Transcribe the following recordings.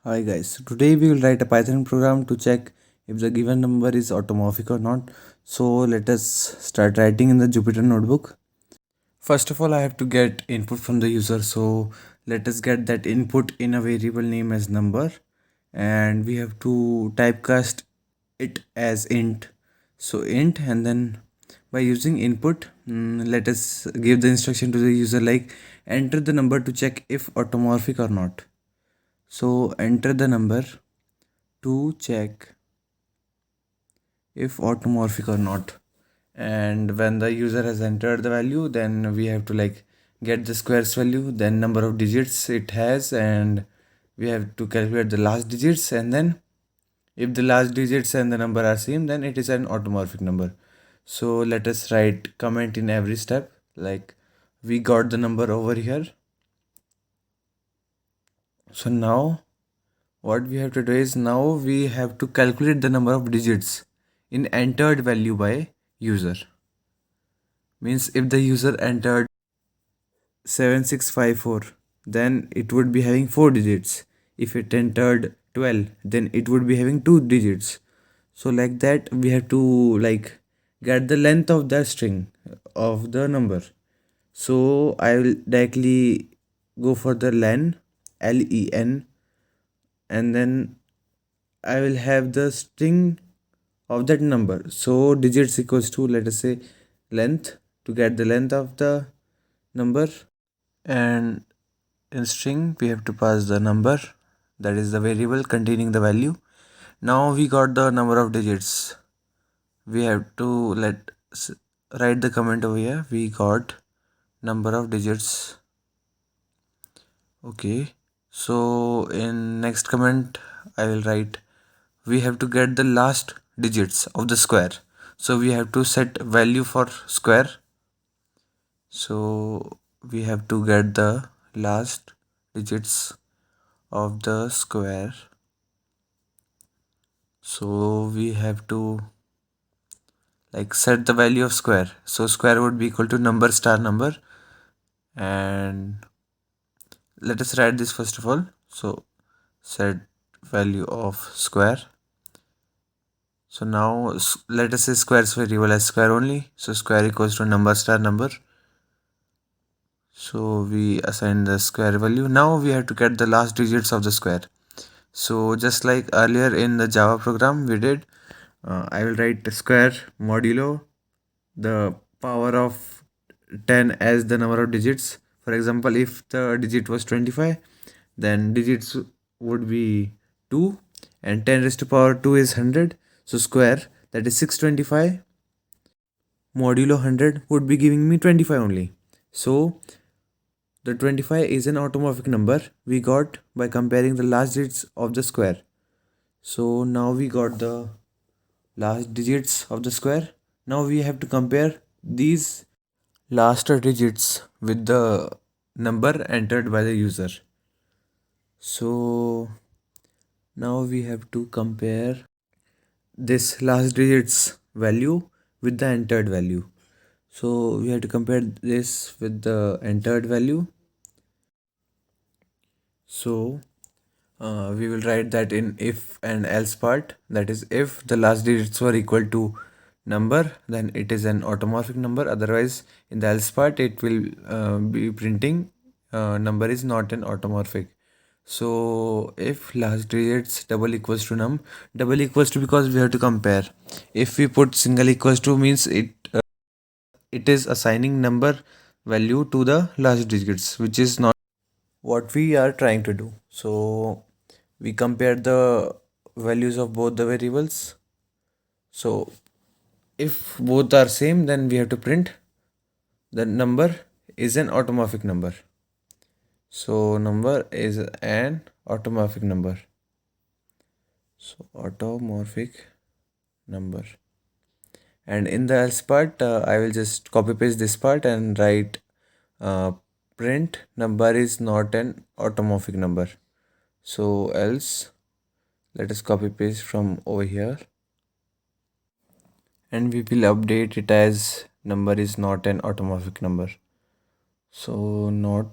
Hi guys, today we will write a Python program to check if the given number is automorphic or not. So let us start writing in the Jupyter notebook. First of all, I have to get input from the user. So let us get that input in a variable name as number, and we have to typecast it as int. So int, and then by using input, let us give the instruction to the user like enter the number to check if automorphic or not. So enter the number to check if automorphic or not. And when the user has entered the value, then we have to like get the squares value, then number of digits it has, and we have to calculate the last digits. And then if the last digits and the number are same, then it is an automorphic number. So let us write comment in every step. Like we got the number over here. So now what we have to do is now we have to calculate the number of digits in entered value by user. Means if the user entered 7654, then it would be having 4 digits. If it entered 12, then it would be having 2 digits. So like that we have to like get the length of the string of the number. So I will directly go for the len, len, and then I will have the string of that number. So digits equals to, let us say, length, to get the length of the number. And in string we have to pass the number, that is the variable containing the value. Now we got the number of digits. We have to write the comment over here. We got number of digits. Okay, so in next comment I will write we have to get the last digits of the square. So we have to set value for square. So we have to get the last digits of the square. So we have to like set the value of square. So square would be equal to number star number, and let us write this first of all. So set value of square. So now let us say squares variable as square only. So square equals to number star number. So we assign the square value. Now we have to get the last digits of the square. So just like earlier in the Java program we did, I will write square modulo the power of 10 as the number of digits. For example, if the digit was 25, then digits would be 2, and 10 raised to power 2 is 100. So square, that is 625 modulo 100 would be giving me 25 only. So the 25 is an automorphic number we got by comparing the last digits of the square. So now we got the last digits of the square. Now we have to compare these last digits with the number entered by the user. So now we have to compare this last digits value with the entered value. So we have to compare this with the entered value. So we will write that in if and else part. That is, if the last digits were equal to number, then it is an automorphic number. Otherwise, in the else part, it will be printing number is not an automorphic. So if last digits double equals to num, double equals to because we have to compare. If we put single equals to means it is assigning number value to the last digits, which is not what we are trying to do. So we compare the values of both the variables. So if both are same, then we have to print the number is an automorphic number. So number is an automorphic number. So automorphic number. And in the else part, I will just copy paste this part and write print number is not an automorphic number. So else, let us copy paste from over here, and we will update it as number is not an automorphic number. So not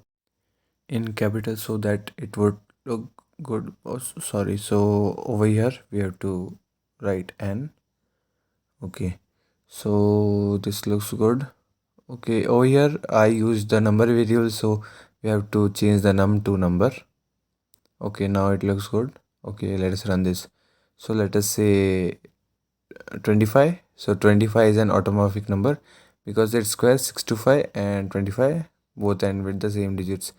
in capital so that it would look Good. Oh, sorry. So over here we have to write n. Okay. So this looks good. Okay. Over here I use the number variable, so we have to change the num to number. Okay. Now it looks good. Okay. Let us run this. So let us say 25. So 25 is an automorphic number because it squares 6 to 5 and 25 both end with the same digits.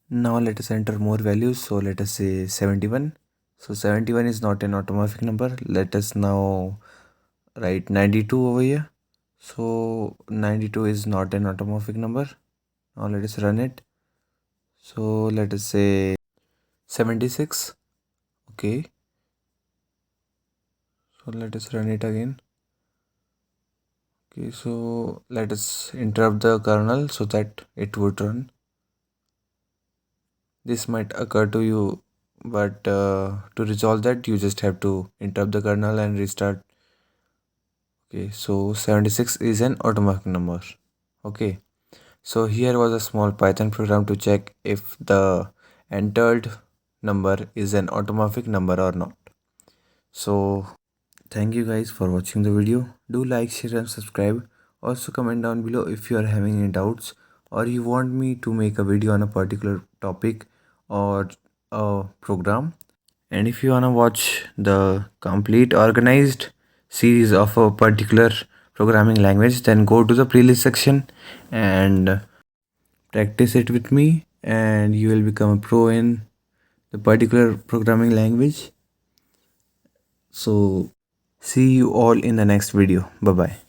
Now let us enter more values. So let us say 71. So 71 is not an automorphic number. Let us now write 92 over here. So 92 is not an automorphic number. Now let us run it. So let us say 76. Okay. So let us run it again. Okay, so let us interrupt the kernel so that it would run. This might occur to you, but to resolve that you just have to interrupt the kernel and restart. Okay, so 76 is an automorphic number. Okay, so here was a small Python program to check if the entered number is an automorphic number or not. So thank you guys for watching the video. Do like, share and subscribe. Also comment down below if you are having any doubts or you want me to make a video on a particular topic or a program. And if you want to watch the complete organized series of a particular programming language, then go to the playlist section and practice it with me, and you will become a pro in the particular programming language. So see you all in the next video. Bye bye.